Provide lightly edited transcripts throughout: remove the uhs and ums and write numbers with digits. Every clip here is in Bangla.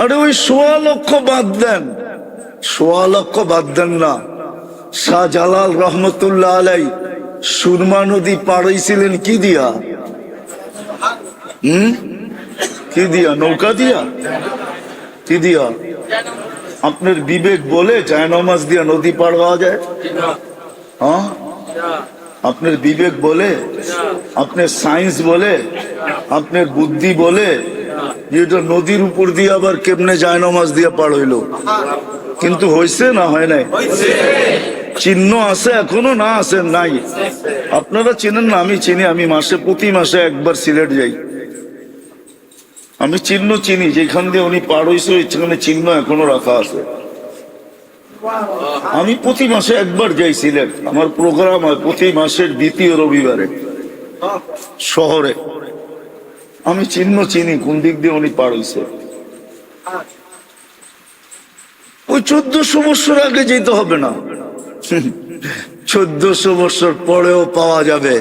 আরে ওই ১৬ লক্ষ বাদ দেন, ১৬ লক্ষ বাদ দেন না। শাহজালাল রহমতুল্লাহ আলাই সুরমা নদী পার হইছিলেন কি দিয়া? কি দিয়া? নৌকা দিয়া? কি দিয়া? আপনার বিবেক বলে জায়নামাজ দিয়া নদী পার হওয়া যায়? হ্যাঁ, আপনার বিবেক বলে, আপনার সায়েন্স বলে, আপনার বুদ্ধি বলে এটা নদীর উপর দিয়ে আবার কেমনে জায়নামাজ দিয়া পার হইলো? কিন্তু হয়েছে না হয় নাই? চিহ্ন আছে এখনো না আছে? নাই। আপনারা চিনেন না, আমি চিনি। আমি প্রতি মাসে একবার সিলেট যাই। আমি চিহ্ন চিনি, যেখান দিয়ে উনি পার হয়েছে সেখানে চিহ্ন এখনো রাখা আছে। আমি প্রতি মাসে একবার যাই সিলেট। আমার প্রোগ্রাম হয় প্রতি মাসের দ্বিতীয় রবিবারে শহরে। আমি চিহ্ন চিনি কোন দিক দিয়ে উনি পার হয়েছে। ওই ১৪০০ বছর আগে যেতে হবে না, ১৪০০ বছর পরেও পাওয়া যাবে।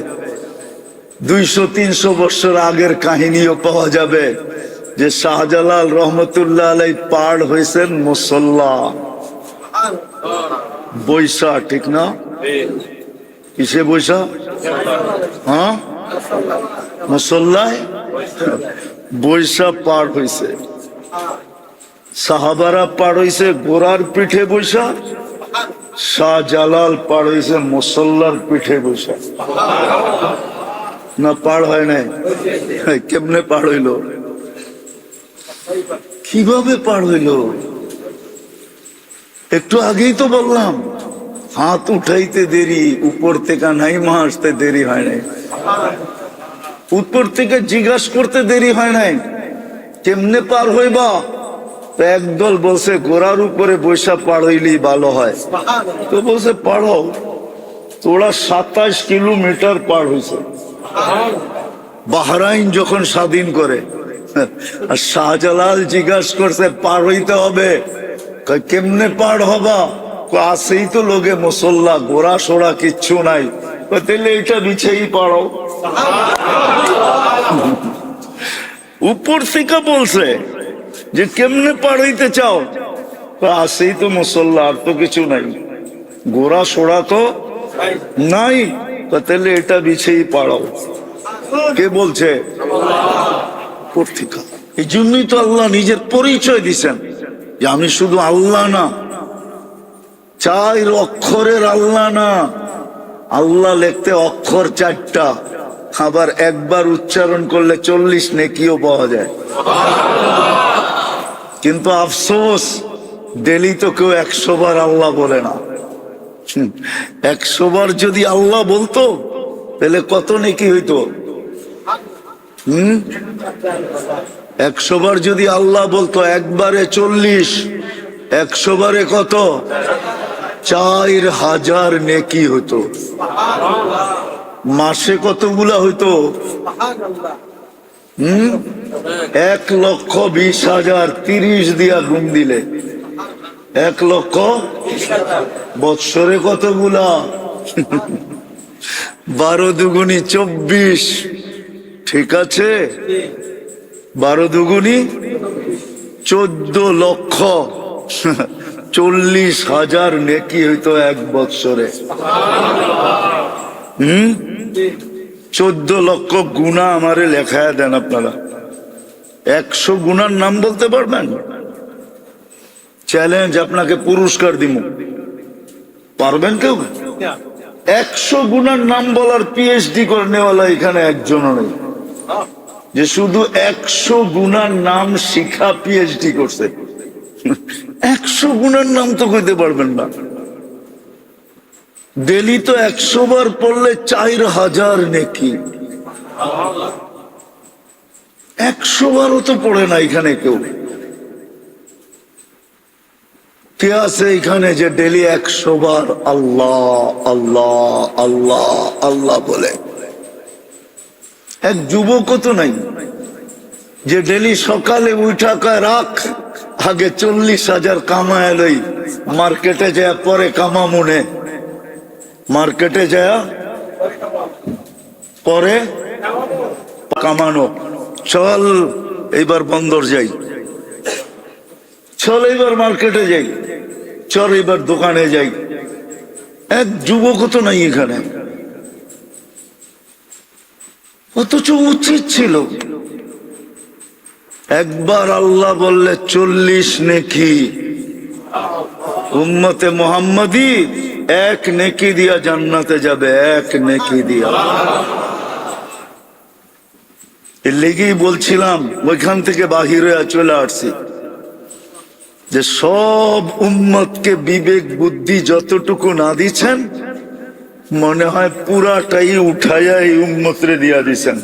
২০০-৩০০ বছর আগের কাহিনীও পাওয়া যাবে যে শাহজালাল রহমতুল্লাহ আলাই পার হয়েছেন মুসল্লা বৈশা। ঠিক না? কিসে বৈশা? হ্যাঁ, মুসল্লায় বৈশা পার হয়েছে। সাহাবারা পার হয়েছে ঘোড়ার পিঠে বৈশা, শাহজালাল পার হয়েছে মুসল্লার পিঠে বৈশা। না পার হয় নাই? কেমনে পার হইল? কিভাবে পার হইল? একটু আগেই তো বললাম, হাত উঠাইতে দেরি, উপর থেকে নাইমা আসতে দেরি হয় নাই, উপর থেকে জিজ্ঞাসা করতে দেরি হয় নাই কেমনে পার হইবা। একদল বলছে ঘোড়ার উপরে বৈশা পার হইলেই ভালো হয়, তো বলছে পারো। তোরা ২৭ কিলোমিটার পার হয়েছে বাহরাইন যখন স্বাধীন করে। আর শাহজালাল জিজ্ঞাসা করছে পার হইতে হবে, কেমনে পার হবা? আসেই তো লোকে মুসল্লা, ঘোড়া সোড়া কিচ্ছু নাই। তাহলে এটা বিছেই পারো। উপর থেকে বলছে যে কেমনে পার হইতে চাও? আসেই তো মুসল্লা, আর তো কিছু নাই, ঘোড়া সোড়া তো নাই, তাহলে এটা বিছেই পারো। কে বলছে? পত্রিকা। এই জন্যই তো আল্লাহ নিজের পরিচয় দিচ্ছেন যে আমি শুধু আল্লাহ না, ৪ অক্ষরের আল্লাহ না। আল্লাহ লিখতে অক্ষর ৪টা, আবার একবার উচ্চারণ করলে ৪০ নেকিও পাওয়া যায়। কিন্তু আফসোস, ডেলি তো কেউ ১০০ বার আল্লাহ বলে না। ১০০ বার যদি আল্লাহ বলতো তাহলে কত নেকি হইতো? ১০০ বার যদি আল্লাহ বলতো, একবারে ৪০, ১০০ বারে কত? ৪,০০০ নেকি হতো। মাসে কতগুলা হইতো? ১,২০,০০০। ৩০ দিয়া গুণ দিলে ১,২০,০০০। বৎসরে কতগুলা? ১২ দুগুণী ২৪। ঠিক আছে, ১২ দুগুণী ১৪,৪০,০০০ নেকি হইতো এক বৎসরে। ১৪ লক্ষ গুণা আমারে লেখায় দেন আপনারা। ১০০ গুণার নাম বলতে পারবেন? চ্যালেঞ্জ, আপনাকে পুরস্কার দিব। পারবেন কেউ? ১০০ গুণার নাম বলার পিএইচডি করে নেওয়ালা এখানে একজনও নেই যে শুধু ১০০ গুণার নাম শিখা পিএইচডি করছে। ১০০ গুণার নাম তো কইতে পারবেন না। ডেলি তো ১০০ বার পড়লে ৪,০০০ নেকি। ১০০ বারও তো পড়ে না এখানে কেউ। কে আছে এখানে যে ডেলি ১০০ বার আল্লাহ আল্লাহ আল্লাহ আল্লাহ বলে? এক যুবকও তো নাই যে ডেলি সকালে উঠা কয় রাখ, আগে ৪০,০০০ কামায় লই, মার্কেটে যায় পরে কামা মনে, মার্কেটে যায় পরে কামানো। চল এইবার বন্দর যাই, চল এবার মার্কেটে যাই, চল এবার দোকানে যাই। এক যুবকও তো নাই এখানে, অথচ উচিত ছিল। একবার আল্লাহ বললে 40 নেকি, উম্মতে মুহাম্মাদি 1 নেকি দিয়া জান্নাতে যাবে, 1 নেকি দিয়া। এর লেগেই বলছিলাম, ওইখান থেকে বাহিরে চলে আসছি, যে সব উম্মতকে বিবেক বুদ্ধি যতটুকু না দিচ্ছেন, মনে হয় পুরাটাই উঠাইয়া এই উম্মতরে দিয়া দিচ্ছেন।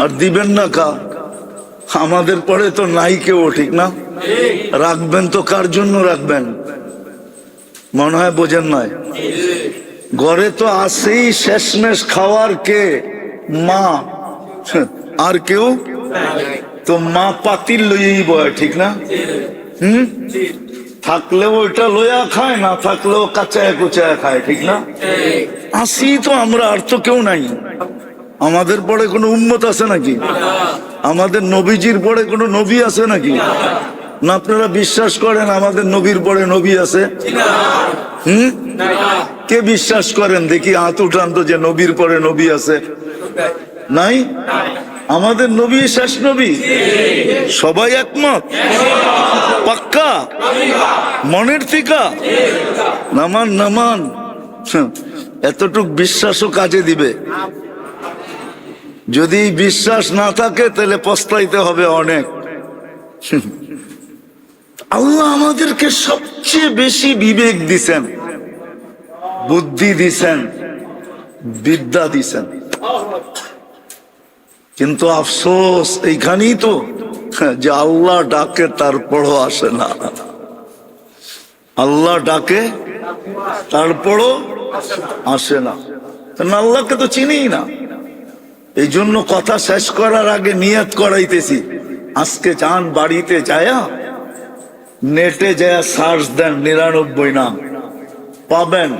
আর দিবেন না কা? আমাদের পরে তো নাই কেউ, ঠিক না? রাখবেন তো কার জন্য রাখবেন? মনে হয় বোঝেন নাই। ঘরে তো আসেই শেষমেশ খাওয়ার কে? মা। আর কেউ তো মা পাতিল লইয়াই বয়, ঠিক না? থাকলেও ওইটা লইয়া খায়, না থাকলেও কাঁচায় কুচায় খায়, ঠিক না? আসি তো আমরা, আর তো কেউ নাই। আমাদের পরে কোনো উম্মত আছে নাকি? আমাদের নবীজির পরে কোনো নবী আছে নাকি? না আপনারা বিশ্বাস করেন আমাদের নবীর পরে নবী আছে? কে বিশ্বাস করেন দেখি হাত উঠান তো, যে নবীর পরে নবী আছে? নাই। আমাদের নবী শেষ নবী, সবাই একমত, পাক্কা মনের থিকা? নামান নামান, এতটুক বিশ্বাসও কাজে দিবে। যদি বিশ্বাস না থাকে তাহলে পস্তাইতে হবে অনেক। আল্লাহ আমাদেরকে সবচেয়ে বেশি বিবেক দিছেন, বুদ্ধি দিছেন, বিদ্যা দিছেন, কিন্তু আফসোস এইখানেই তো যে আল্লাহ ডাকে তারপরও আসে না। আল্লাহ ডাকে তারপরও আসে না, আল্লাহকে তো চিনি না। এই জন্য কথা শেষ করার আগে নিয়ত করাইতেছি, আজকে যান বাড়িতে যায়া নেটে যায়া সার্চ দেন 99 নাম, পাবেন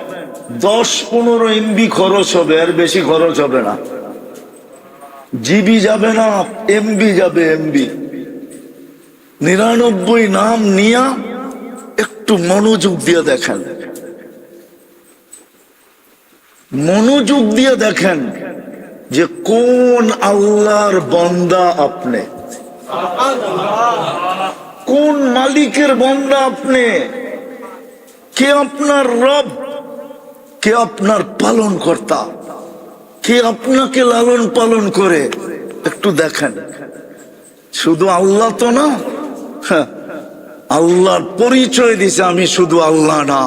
10-15 MB খরচ হবে, আর বেশি খরচ হবে না। জিবি যাবে না, এমবি যাবে, এমবি। 99 নাম নিয়া একটু মনোযোগ দিয়ে দেখেন, মনোযোগ দিয়ে দেখেন যে কোন আল্লাহর বান্দা আপনি, কোন মালিকের বান্দা আপনি, কে আপনার রব, কে আপনার পালন কর্তা, কে আপনাকে লালন পালন করে। একটু দেখেন। শুধু আল্লাহ তো না, আল্লাহর পরিচয় দিছে, আমি শুধু আল্লাহ না,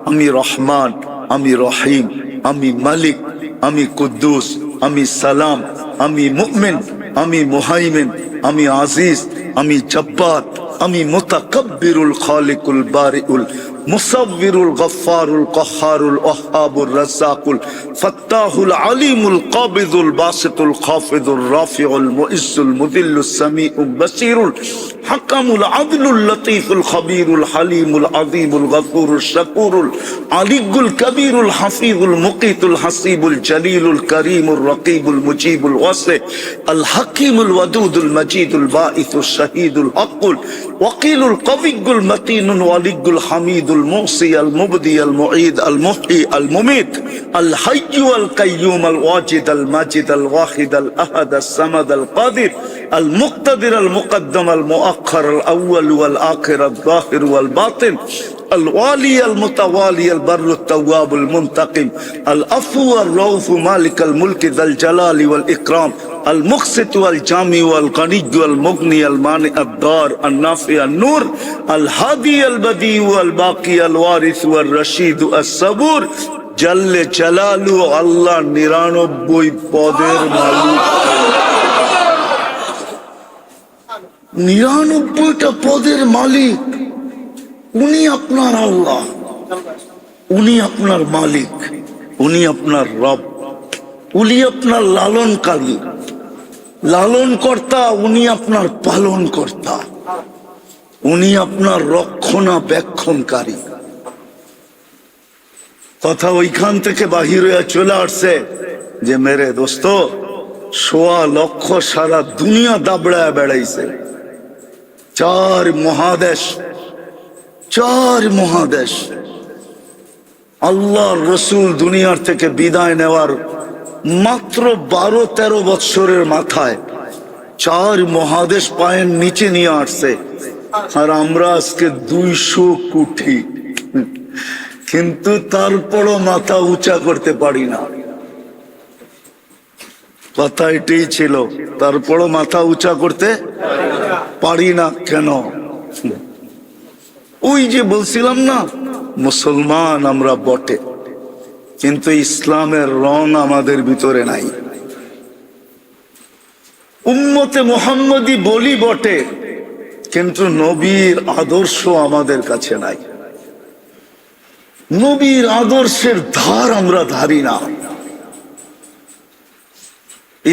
আমি রহমান, আমি রহিম, আমি মালিক, আমি কুদ্দুস, আমি সালাম, আমি মুমিন, আমি মুহাইমিন, আমি আজিজ, আমি জব্বার, আমি মুতাকাব্বিরুল খালিকুল বারিউল মুসাব্বিরুল গফফারুল কহ্হারুল ওয়াহ্হাবুর রাজ্জাকুল ফাত্তাহুল আলিমুল কাবিদুল বাসিতুল খাফিদুর রাফিউল মুইজ্জুল মুদিল্লুস সামিউল বাসিরুল হাকামুল আদলুল লতীফুল খবীরুল হালিমুল আযীমুল গফুরুল শাকুরুল আলিয়ুল কবীরুল হাফিজুল মুকিতুল হাসিবুল জলিলুল করিমুর রকিবুল মুজিবুল ওয়াসি আল হাকিমুল ওয়াদুদুল মজিদুল বাঈসুশ শাহীদুল হকুল ওয়াকিলুল কবিয়ুল মতিনুল ওয়ালিয়ুল হামিদুল الموصي المبدي المعيد المحيي المميت الحي القيوم الواجد الماجد الواحد الأحد الصمد القادر المقتدر المقدم المؤخر الأول والآخر الظاهر والباطن الوالي المتوالي البر التواب المنتقم العفو الرؤوف مالك الملك ذا الجلال والإكرام المقسط والجامع والغني والمغني المانع الضار النافع النور الهادي البديع والباقي الوارث والرشيد الصبور جل جلاله الله 99 পদের মালিক, 99টা পদের মালিক। উনি আপনার আল্লাহ, উনি আপনার মালিক, উনি আপনার রব, উনি আপনার লালনকারী, লালন কর্তা, উনি আপনার পালন কর্তা, উনি আপনার রক্ষণাবেক্ষণকারী। কথা ওইখান থেকে বাহিরে চলে আসছে যে মেরে দোস্ত 1.25 লাখ সারা দুনিয়া দাবড়ায় বেড়াইছে, চার মহাদেশ, চার মহাদেশ। আল্লাহর রসুল দুনিয়ার থেকে বিদায় নেওয়ার মাত্র 12-13 বৎসরের মাথায় চার মহাদেশ পায়ের নিচে নিয়ে আসছে। আর আমরা আজকে 200 কোটি, কিন্তু তারপরও মাথা উঁচা করতে পারি না। কথা এটাই ছিল, তারপরও মাথা উঁচা করতে পারি না। কেন? ওই যে বলছিলাম না, মুসলমান আমরা বটে, কিন্তু ইসলামের রং আমাদের ভিতরে নাই। উম্মতে মুহাম্মদী বলি বটে, কিন্তু নবীর আদর্শ আমাদের কাছে নাই। নবীর আদর্শের ধার আমরা ধারি না,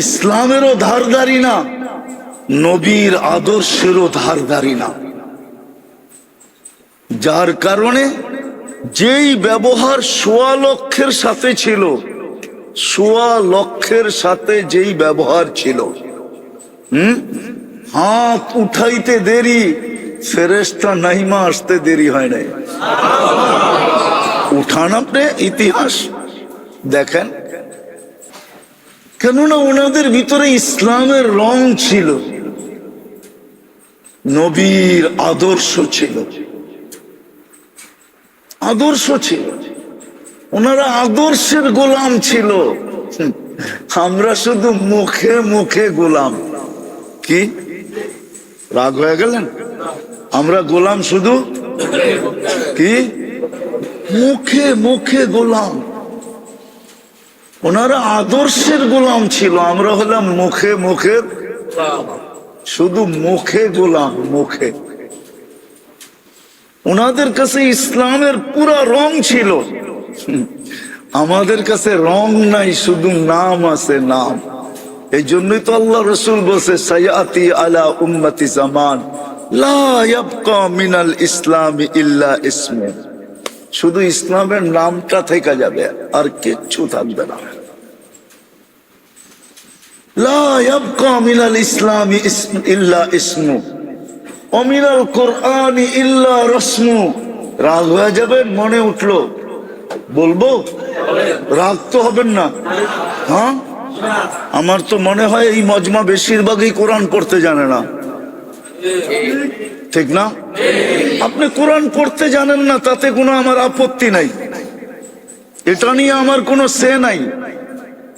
ইসলামেরও ধার ধারি না, নবীর আদর্শেরও ধার ধারি না। যার কারণে যেই ব্যবহার 1.25 লক্ষের সাথে ছিল, 1.25 লক্ষের সাথে যেই ব্যবহার ছিল, হাত উঠাইতে দেরি, ফেরেশতা নাইমা আসতে দেরি হয় নাই। উঠান আপনি ইতিহাস দেখেন, কেননা ওনাদের ভিতরে ইসলামের রং ছিল, নবীর আদর্শ ছিল, আদর্শ ছিল। ওনারা আদর্শের গোলাম ছিল, আমরা শুধু মুখে মুখে গোলাম। কি রাগ হয়ে গেলেন? আমরা গোলাম শুধু কি মুখে মুখে গোলাম। ওনারা আদর্শের গোলাম ছিল, আমরা হলাম মুখে মুখে, শুধু মুখে গোলাম, মুখে। ওনাদের কাছে ইসলামের পুরা রং ছিল, আমাদের কাছে রং নাই, শুধু নাম আছে, নাম। এই জন্যই তো আল্লাহ রসুল বলছে, সায়াতি আলা উম্মতি জামান লা ইয়াবকা মিনাল ইসলামি ইল্লা ইসমু। শুধু ইসলামের নামটা থেকে যাবে, আর কিচ্ছু থাকবে না। লা ইয়াবকা মিনাল ইসলামি ইল্লা ইসমু ওয়া মিনাল কুরআনি ইল্লা রাসমু। রাগ হয়ে যাবেন, মনে উঠলো বলবো, রাগ তো হবেন না। হ্যাঁ, আমার তো মনে হয় এই মজমা বেশিরভাগই কোরআন পড়তে জানে না, ঠিক না? আপনি কোরআন পড়তে জানেন না, তাতে কোনো আমার আপত্তি নাই, এটা নিয়ে আমার কোনো সে নাই,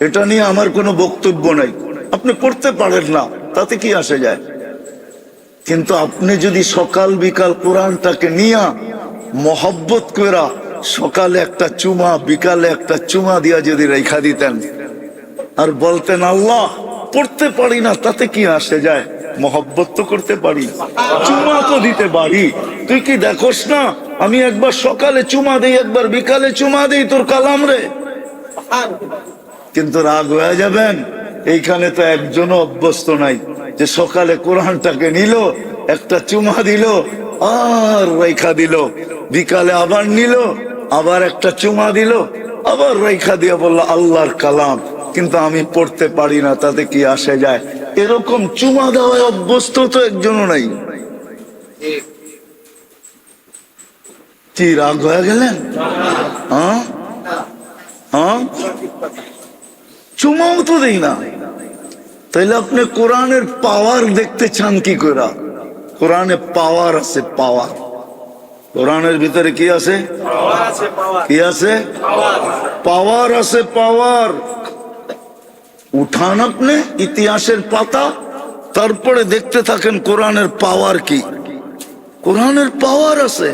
এটা নিয়ে আমার কোনো বক্তব্য নাই। আপনি পড়তে পারেন না, তাতে কি আসে যায়? কিন্তু আপনি যদি সকাল বিকাল কোরআনটাকে নিয়ে মহব্বত করা, সকালে একটা চুমা, বিকালে একটা চুমা দিয়া যদি রেখা দিতেন, আর বলতেন আল্লাহ পড়তে পারি না, তাতে কি আসে যায়? মহব্বত তো করতে পারি, চুমা তো দিতে পারি। তুই কি দেখোস না আমি একবার সকালে চুমা দেই, একবার বিকালে চুমা দেই তোর কালাম রে। কিন্তু রাগ হয়ে যাবেন, এইখানে তো একজনও অভ্যস্ত নাই যে সকালে কোরআনটাকে নিল, একটা চুমা দিল আর রেখা দিল, বিকালে আবার নিল, আবার একটা চুমা দিল, আবার রেখা দিয়ে বলল আল্লাহর কালাম, কিন্তু আমি পড়তে পারি না, তাতে কি আসে যায়? এরকম চুমা দেওয়ায় অভ্যস্ত তো একজনও নাই। কি রাগ হয়ে গেলেন? হ্যাঁ হ্যাঁ, চুমাও তো দেই না। তাইলে আপনি কোরআনের পাওয়ার দেখতে চান কি করে? কোরআনে পাওয়ার আছে, পাওয়ার। কোরআনের ভিতরে কি আছে? কি আছে? পাওয়ার আছে, পাওয়ার। উঠান আপনি ইতিহাসের পাতা, তারপরে দেখতে থাকেন কোরআনের পাওয়ার কি। কোরআনের পাওয়ার আছে,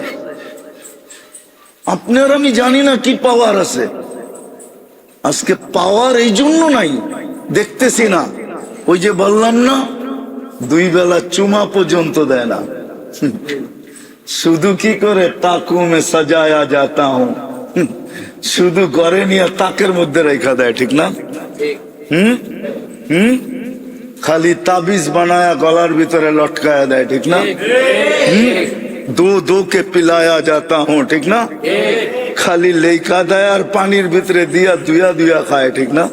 আপনার আমি জানি না কি পাওয়ার আছে। আজকে পাওয়ার এই জন্য নাই, দেখতেছি না। ওই যে বললাম না, 2 বেলা চুমা পর্যন্ত দেয় না, শুধু কি করে তাকু মে সাজায়া যাতা হুঁ, শুধু ঘরে নিয়ে তাকের মধ্যে রেখা দেয়, ঠিক না? খালি তাবিজ বানায়া গলার ভিতরে লটকায়া দেয়, ঠিক না? দো কে পিলায়া যাতা হুঁ, ঠিক না? খালি লেখা দেয় আর পানির ভিতরে দিয়া দুয়া দুয়া খায়, ঠিক না?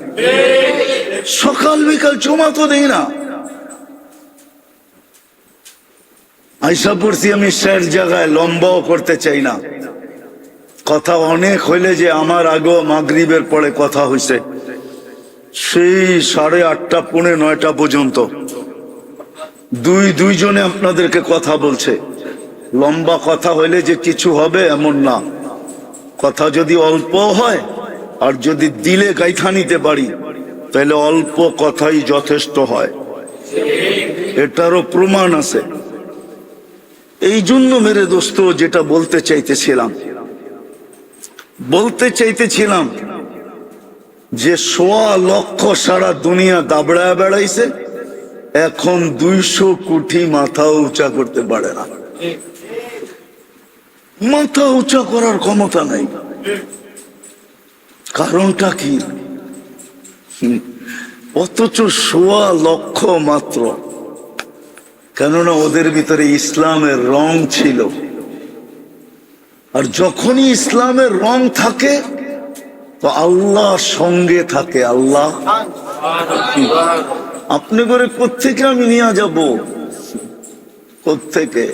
সকাল বিকাল চুমা তো দেই না। আইসা পড়ছি আমি শেষ জায়গায়, লম্বাও করতে চাই না, কথা অনেক হইলে যে আমার আগেও মাগরিবের পরে কথা হয়েছে সেই 8:30 পৌনে 9টা পর্যন্ত দুইজনে আপনাদেরকে কথা বলছে। লম্বা কথা হইলে যে কিছু হবে এমন না, কথা যদি অল্প হয় আর যদি দিলে গাইথা নিতে পারি তাহলে অল্প কথাই যথেষ্ট হয়, এটারও প্রমাণ আছে। এই জন্য মেরে দোস্ত যেটা বলতে চাইতেছিলাম যে 1.25 লক্ষ সারা দুনিয়া দাবড়ায় বেড়াইছে, এখন 200 কোটি মাথা উঁচা করতে পারে না, মাথা উঁচা করার ক্ষমতা নাই। কারণটা কি? অথচ 1.25 লক্ষ মাত্র, কেননা ওদের ভিতরে ইসলামের রং ছিল। আর যখনই ইসলামের রং থাকে তো আল্লাহ সঙ্গে থাকে। আল্লাহ আপনি করে কোত্থেকে আমি নিয়ে যাব, কোত্থেকে?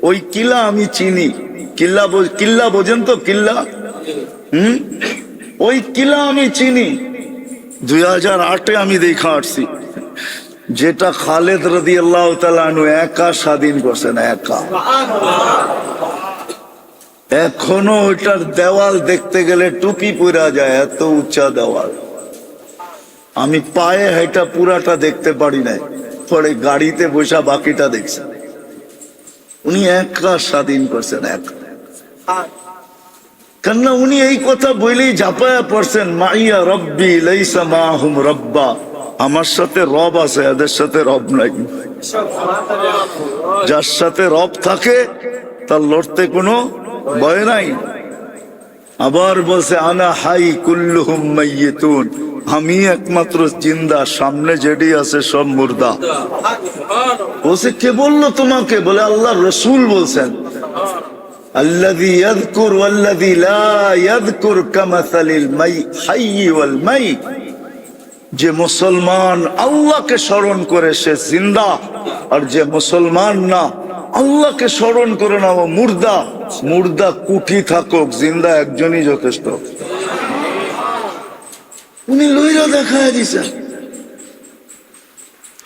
ওই কিলা আমি চিনি, কিল্লা বোঝেন তো? কিল্লা, ওই কিলা আমি চিনি। 2008-এ আমি দেখা আসছি, যেটা খালেদ রাদিয়াল্লাহু তাআলা আনহু একা স্বাধীন করছেন, একা। এখনো ওইটার দেওয়াল দেখতে গেলে টুপি পরা যায়, এত উঁচা দেওয়াল। আমি পায়ে হেঁটা পুরাটা দেখতে পারি নাই, পরে গাড়িতে বসা বাকিটা দেখছি। উনি একা স্বাধীন করছেন, একা। কেননা উনি এই কথা বলেই ঝাঁপায়া পড়ছেন, মাইয়া রব্বি লাইসা মাহুম রব্বা, আমার সাথে রব আছে, এদের সাথে রব নাই। যার সাথে রব থাকে তার লড়তে কোনো ভয় নাই। আবার বলছে আনা হাই কুল্লুহুম মাইয়িতুন, আমি একমাত্র জিন্দা, সামনে যেটি আছে সব মুর্দা। বলছে কে বললো তোমাকে? বলে আল্লাহ রসুল বলছেন, আল্লাযী ইয়াযকুর ওয়াল্লাযী লা ইয়াযকুর কামাসালিল হাইয়্যি ওয়াল মাইত। যে মুসলমান আল্লাহকে স্মরণ করে সে জিন্দা, আর যে মুসলমান না আল্লাহকে স্মরণ করে না ও মুর্দা। মুর্দা কুঠি থাকুক, জিন্দা একজনই যথেষ্ট। উনি লইরা দেখায় দিছেন।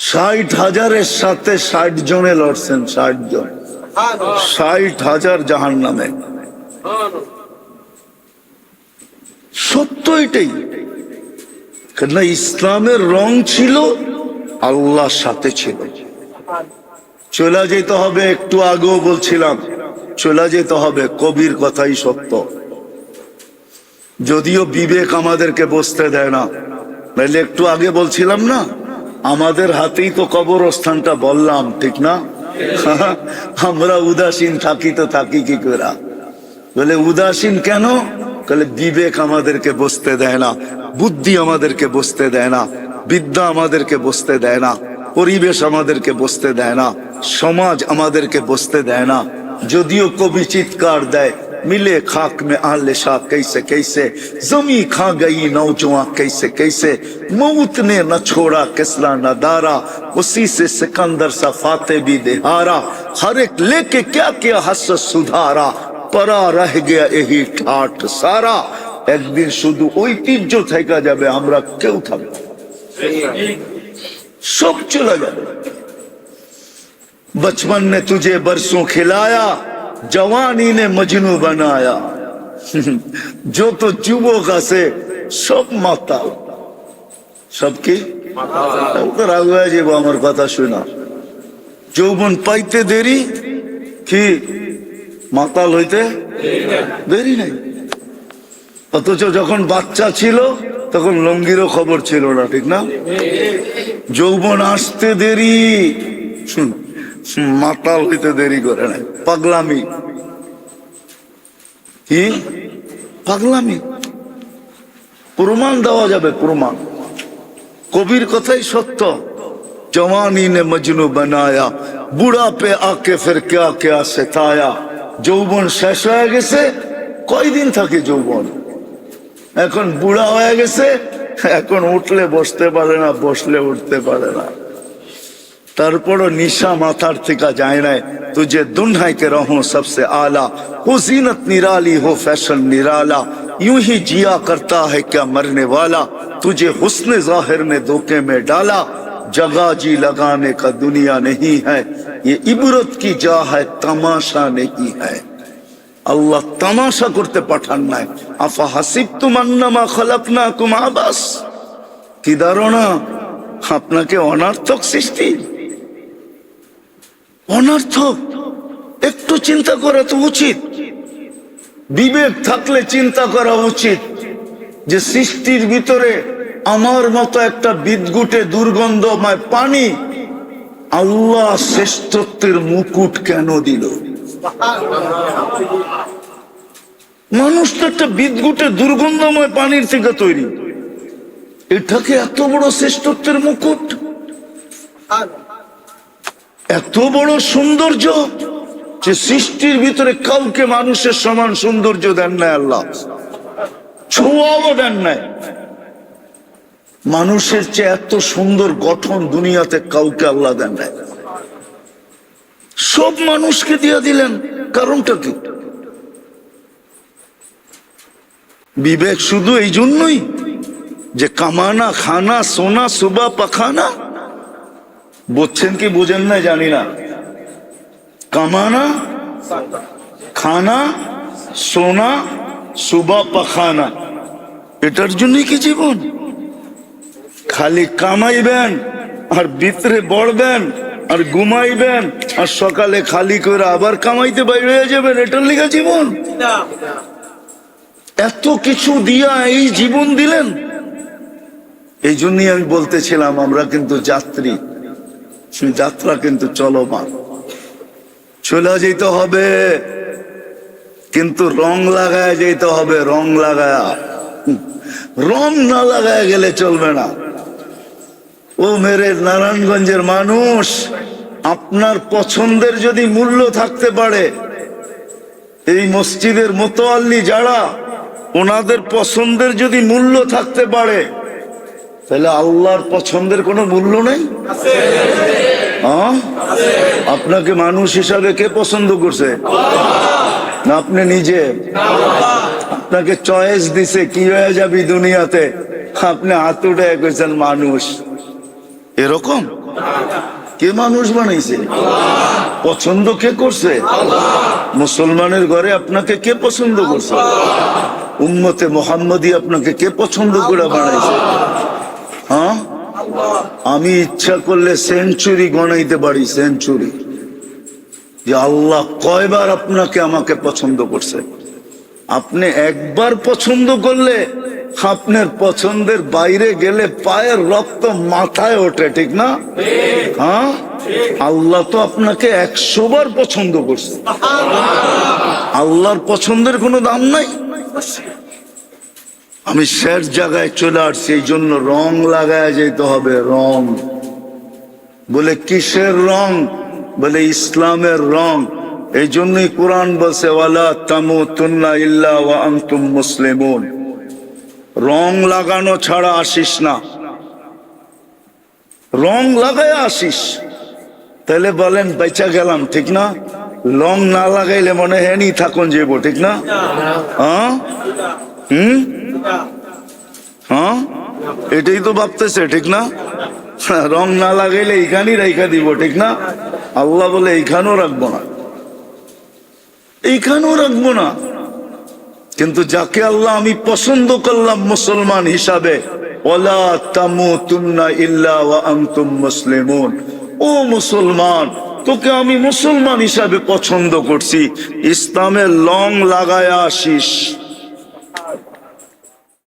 60,000-এর সাথে 60 জনে লড়ছেন, 60 জন, 60,000 জাহান্নামে। সত্য এটাই, কেননা ইসলামের রং ছিল, আল্লাহর সাথে ছিল। চলে যেতে হবে, একটু আগেও বলছিলাম চলে যেতে হবে, কবির কথাই সত্য। যদিও বিবেক আমাদেরকে বসতে দেয় না, নাহলে একটু আগে বলছিলাম না, আমাদের হাতেই তো কবরস্থানটা, বললাম ঠিক না? আমরা উদাসীন থাকি তো থাকি কি করে? বলে উদাসীন কেন? বলে বিবেক আমাদেরকে বসতে দেয় না, বুদ্ধি আমাদেরকে বসতে দেয় না, বিদ্যা আমাদেরকে বসতে দেয় না, পরিবেশ আমাদেরকে বসতে দেয় না, সমাজ আমাদেরকে বসতে দেয় না। যদিও কবি চিৎকার দেয়, मिले खाक में आले शाह कैसे कैसे, जमी खा गई नौजवां कैसे कैसे, मौत ने न छोड़ा किसला न दारा, उसी से सिकंदर सा फाते भी देहारा, हर एक लेके क्या क्या हस सुधारा, परा रह गया यही ठाठ सारा। একদিন শুধু ঐতিহ্য থেকে যাবে, আমরা কেউ থাকবো, সব চলে যাবে। बचपन ने तुझे बरसों खिलाया, जवानी ने मजनू बनाया। जो तो যুবক আছে সব মাতাল, সব কি রাগ হয়ে যাবো আমার কথা শোনা। যৌবন পাইতে দেরি, কি মাতাল হইতে দেরি নাই। অথচ যখন বাচ্চা ছিল তখন লঙ্গিরও খবর ছিল না, ঠিক না? যৌবন আসতে দেরি, মাতাল হইতে দেরি করে নাই। পাগলামি, কি পাগলামি? প্রমাণ দেওয়া যাবে, প্রমাণ। কবির কথাই সত্য, জওয়ানি নে মজনু বানায়া, বুড়া পে আকে ফির ক্যা ক্যা সিতায়া। যৌবন শেষ হয়ে গেছে, কয়দিন থাকে যৌবন? এখন বুড়া হয়ে গেছে, এখন উঠলে বসতে পারে না, বসলে উঠতে পারে না। তারপরও নিশা মাথার থেকে যায় না। तुझे दुन्हा के रहो सबसे आला, हो जीनत निराली हो फैशन निराला, यूं ही जिया करता है क्या मरने वाला, तुझे हुस्न जाहिर ने धोखे में डाला, जगह जी लगाने का दुनिया नहीं है, ये इबरत की जा है तमाशा नहीं है। अल्लाह तमाशा करते पाठान নাই। আফা হাসিবতুম আন্নামা খালাকনাকুম আবাস, কি ধারণা আপনাকে অনর্থক সৃষ্টি? অনর্থক? একটু চিন্তা করা তো উচিত, বিবেক থাকলে চিন্তা করা উচিত যে সৃষ্টির ভিতরে আমার মতো একটা বিদঘুটে দুর্গন্ধময় পানি আল্লাহ শ্রেষ্ঠত্বের মুকুট কেন দিল? মানুষ তো একটা বিদঘুটে দুর্গন্ধময় পানির থেকে তৈরি, এটাকে এত বড় শ্রেষ্ঠত্বের মুকুট, এত বড় সৌন্দর্য যে সৃষ্টির ভিতরে কাউকে মানুষের সমান সৌন্দর্য দেন নাই আল্লাহ, ছোঁয়াও দেন নাই। মানুষের চেয়ে এত সুন্দর গঠন দুনিয়াতে কাউকে আল্লাহ দেন নাই, সব মানুষকে দিয়ে দিলেন। কারণটা কি? বিবেক শুধু এই জন্যই যে কামানা খানা সোনা সুবা পাখানা, বুঝছেন কি বুঝেন না জানি না, কামানা খানা সোনা সুবা পাখানা, এটার জন্যই কি জীবন? খালি কামাইবেন আর ভিতরে বড়বেন আর ঘুমাইবেন আর সকালে খালি করে আবার কামাইতে বাইরে হয়ে যাবেন, এটার লিগা জীবন? এত কিছু দিয়া এই জীবন দিলেন। এই জন্যই আমি বলতেছিলাম আমরা কিন্তু যাত্রী, যাত্রা কিন্তু চলমান, চলে যেতে হবে কিন্তু রং লাগায় যেতে হবে, রং লাগায়া, রং না লাগায় গেলে চলবে না। ও মেরে নারায়ণগঞ্জের মানুষ, আপনার পছন্দের যদি মূল্য থাকতে পারে, এই মসজিদের মোতোয়াল্লি যারা, ওনাদের পছন্দের যদি মূল্য থাকতে পারে, তাহলে আল্লাহর পছন্দের কোনো মূল্য নেই? আপনাকে মানুষ হিসাবে কে পছন্দ করছে? না আপনি নিজে? আপনাকে চয়েস দিছে কি হয়ে যাবি দুনিয়াতে, আপনি হাত উঠে কইছেন মানুষ। এরকম কে মানুষ বানাইছে? পছন্দ কে করছে? মুসলমানের ঘরে আপনাকে কে পছন্দ করছে? উম্মতে মুহাম্মদী আপনাকে কে পছন্দ করে বানাইছে? হ্যাঁ, আমি ইচ্ছা করলে সেঞ্চুরি গণাইতে পারি, সেঞ্চুরি, যে আল্লাহ কয়বার আপনাকে আমাকে পছন্দ করছে। আপনি একবার পছন্দ করলে আপনার পছন্দের বাইরে গেলে পায়ের রক্ত মাথায় ওঠে, ঠিক না? হ্যাঁ, আল্লাহ তো আপনাকে 100 বার পছন্দ করছে। আল্লাহর পছন্দের কোনো দাম নাই। আমি শেষ জায়গায় চলে আসছি, এই জন্য রং লাগায় যেতে হবে। রং বলে কিসের রং? বলে ইসলামের রং। এই জন্যই কোরআন বলছে ওয়ালা তামুতুন্না ইল্লা ওয়া আনতুম মুসলিমুন। রং লাগানো ছাড়া আসিস না, রং লাগায় আসিস, তাহলে বলেন বেঁচা গেলাম, ঠিক না? রং না লাগাইলে মনে হয় নি থাকুন যাব, ঠিক না? হ্যাঁ, হ্যাঁ, এটাই তো ভাবতেছে, ঠিক না? রং না লাগাইলে এইখানেই রাইখা দিব, ঠিক না? আল্লাহ বলে এইখানেও রাখবো না, এইখানেও রাখবো না। কিন্তু যাকে আল্লাহ আমি পছন্দ করলাম মুসলমান হিসাবে, ওয়ালা তামুতুন্না ইল্লা ওয়া আনতুম মুসলিমুন, ও মুসলমান, তোকে আমি মুসলমান হিসাবে পছন্দ করছি, ইসলামের রং লাগায়া আসিস।